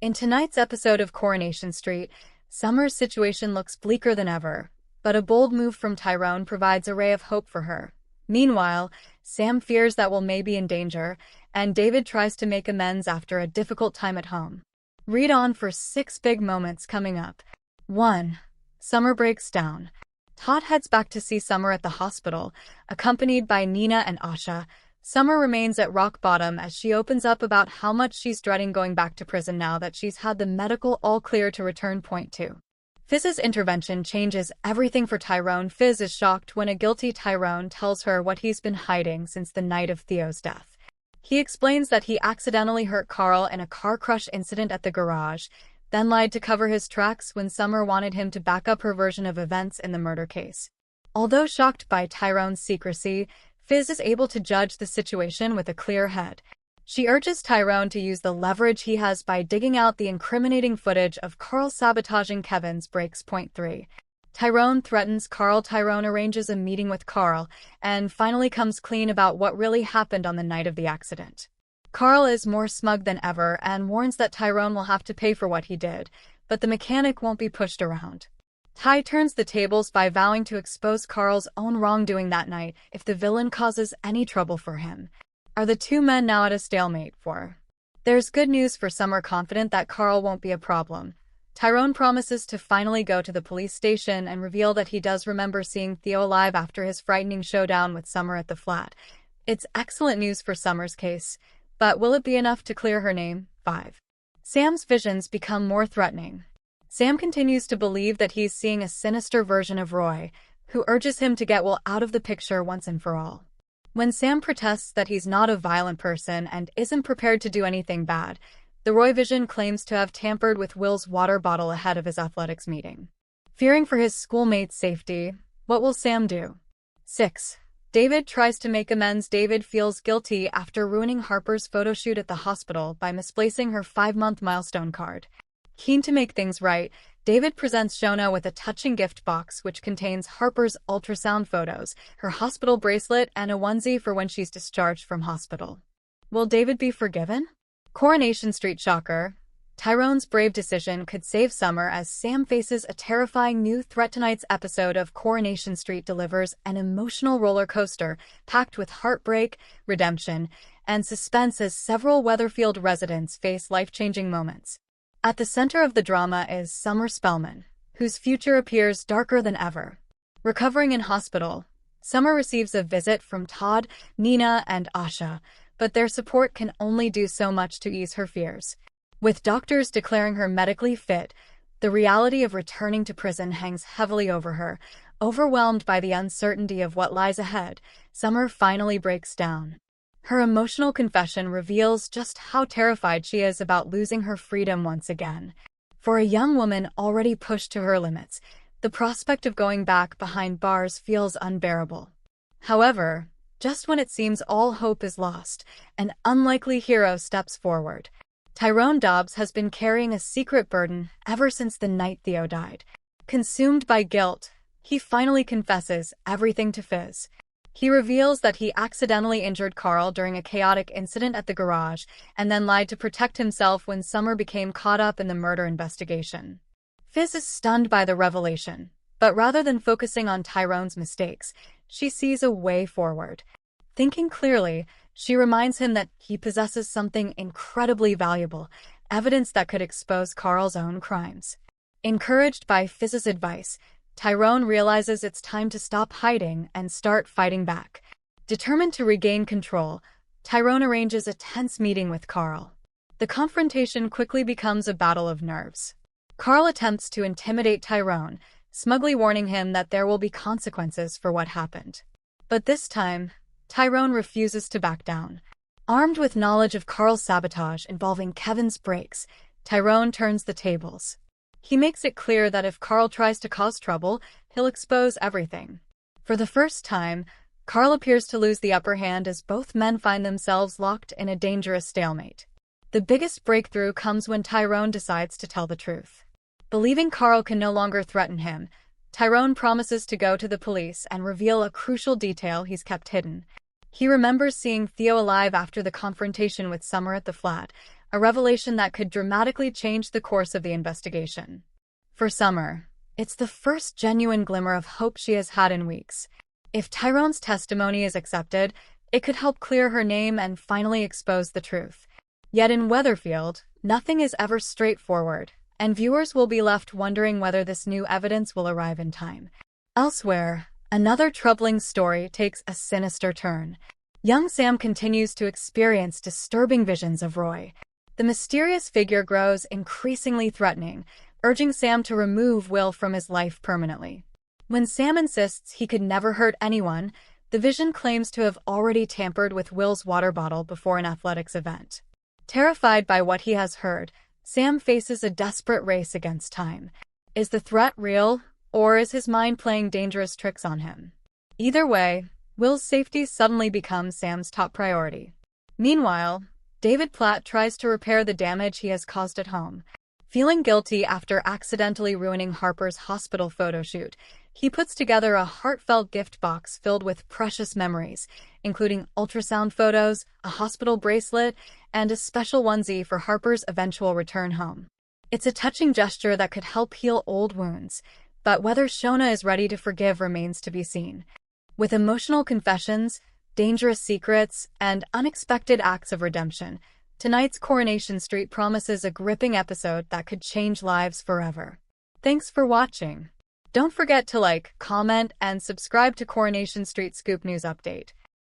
In tonight's episode of Coronation Street, Summer's situation looks bleaker than ever, but a bold move from Tyrone provides a ray of hope for her. Meanwhile, Sam fears that Will may be in danger, and David tries to make amends after a difficult time at home. Read on for 6 big moments coming up. 1. Summer breaks down. Todd heads back to see Summer at the hospital, accompanied by Nina and Asha. Summer remains at rock bottom as she opens up about how much she's dreading going back to prison now that she's had the medical all clear to return. Point 2. Fiz's intervention changes everything for Tyrone. Fiz is shocked when a guilty Tyrone tells her what he's been hiding since the night of Theo's death. He explains that he accidentally hurt Carl in a car crush incident at the garage, then lied to cover his tracks when Summer wanted him to back up her version of events in the murder case. Although shocked by Tyrone's secrecy, Fiz is able to judge the situation with a clear head. She urges Tyrone to use the leverage he has by digging out the incriminating footage of Carl sabotaging Kevin's brakes. Point 3. Tyrone threatens Carl. Tyrone arranges a meeting with Carl and finally comes clean about what really happened on the night of the accident. Carl is more smug than ever and warns that Tyrone will have to pay for what he did, but the mechanic won't be pushed around. Ty turns the tables by vowing to expose Carl's own wrongdoing that night if the villain causes any trouble for him. Are the two men now at a stalemate? 4. There's good news for Summer, confident that Carl won't be a problem. Tyrone promises to finally go to the police station and reveal that he does remember seeing Theo alive after his frightening showdown with Summer at the flat. It's excellent news for Summer's case, but will it be enough to clear her name? 5. Sam's visions become more threatening. Sam continues to believe that he's seeing a sinister version of Roy, who urges him to get Will out of the picture once and for all. When Sam protests that he's not a violent person and isn't prepared to do anything bad, the Roy vision claims to have tampered with Will's water bottle ahead of his athletics meeting. Fearing for his schoolmates' safety, what will Sam do? 6. David tries to make amends. David feels guilty after ruining Harper's photo shoot at the hospital by misplacing her 5-month milestone card. Keen to make things right, David presents Shona with a touching gift box which contains Harper's ultrasound photos, her hospital bracelet, and a onesie for when she's discharged from hospital. Will David be forgiven? Coronation Street shocker. Tyrone's brave decision could save Summer as Sam faces a terrifying new threat. Tonight's episode of Coronation Street delivers an emotional roller coaster packed with heartbreak, redemption, and suspense as several Weatherfield residents face life-changing moments. At the center of the drama is Summer Spellman, whose future appears darker than ever. Recovering in hospital, Summer receives a visit from Todd, Nina, and Asha, but their support can only do so much to ease her fears. With doctors declaring her medically fit, the reality of returning to prison hangs heavily over her. Overwhelmed by the uncertainty of what lies ahead, Summer finally breaks down. Her emotional confession reveals just how terrified she is about losing her freedom once again. For a young woman already pushed to her limits, the prospect of going back behind bars feels unbearable. However, just when it seems all hope is lost, an unlikely hero steps forward. Tyrone Dobbs has been carrying a secret burden ever since the night Theo died. Consumed by guilt, he finally confesses everything to Fiz. He reveals that he accidentally injured Carl during a chaotic incident at the garage and then lied to protect himself when Summer became caught up in the murder investigation. Fiz is stunned by the revelation, but rather than focusing on Tyrone's mistakes, she sees a way forward. Thinking clearly, she reminds him that he possesses something incredibly valuable, evidence that could expose Carl's own crimes. Encouraged by Fiz's advice, Tyrone realizes it's time to stop hiding and start fighting back. Determined to regain control, Tyrone arranges a tense meeting with Carl. The confrontation quickly becomes a battle of nerves. Carl attempts to intimidate Tyrone, smugly warning him that there will be consequences for what happened. But this time, Tyrone refuses to back down. Armed with knowledge of Carl's sabotage involving Kevin's brakes, Tyrone turns the tables. He makes it clear that if Carl tries to cause trouble, he'll expose everything. For the first time, Carl appears to lose the upper hand as both men find themselves locked in a dangerous stalemate. The biggest breakthrough comes when Tyrone decides to tell the truth. Believing Carl can no longer threaten him, Tyrone promises to go to the police and reveal a crucial detail he's kept hidden. He remembers seeing Theo alive after the confrontation with Summer at the flat, a revelation that could dramatically change the course of the investigation. For Summer, it's the first genuine glimmer of hope she has had in weeks. If Tyrone's testimony is accepted, it could help clear her name and finally expose the truth. Yet in Weatherfield, nothing is ever straightforward, and viewers will be left wondering whether this new evidence will arrive in time. Elsewhere, another troubling story takes a sinister turn. Young Sam continues to experience disturbing visions of Roy. The mysterious figure grows increasingly threatening, urging Sam to remove Will from his life permanently. When Sam insists he could never hurt anyone, the vision claims to have already tampered with Will's water bottle before an athletics event. Terrified by what he has heard, Sam faces a desperate race against time. Is the threat real, or is his mind playing dangerous tricks on him? Either way, Will's safety suddenly becomes Sam's top priority. Meanwhile, David Platt tries to repair the damage he has caused at home. Feeling guilty after accidentally ruining Harper's hospital photo shoot, he puts together a heartfelt gift box filled with precious memories, including ultrasound photos, a hospital bracelet, and a special onesie for Harper's eventual return home. It's a touching gesture that could help heal old wounds, but whether Shona is ready to forgive remains to be seen. With emotional confessions, dangerous secrets, and unexpected acts of redemption, tonight's Coronation Street promises a gripping episode that could change lives forever. Thanks for watching. Don't forget to like, comment, and subscribe to Coronation Street Scoop News Update.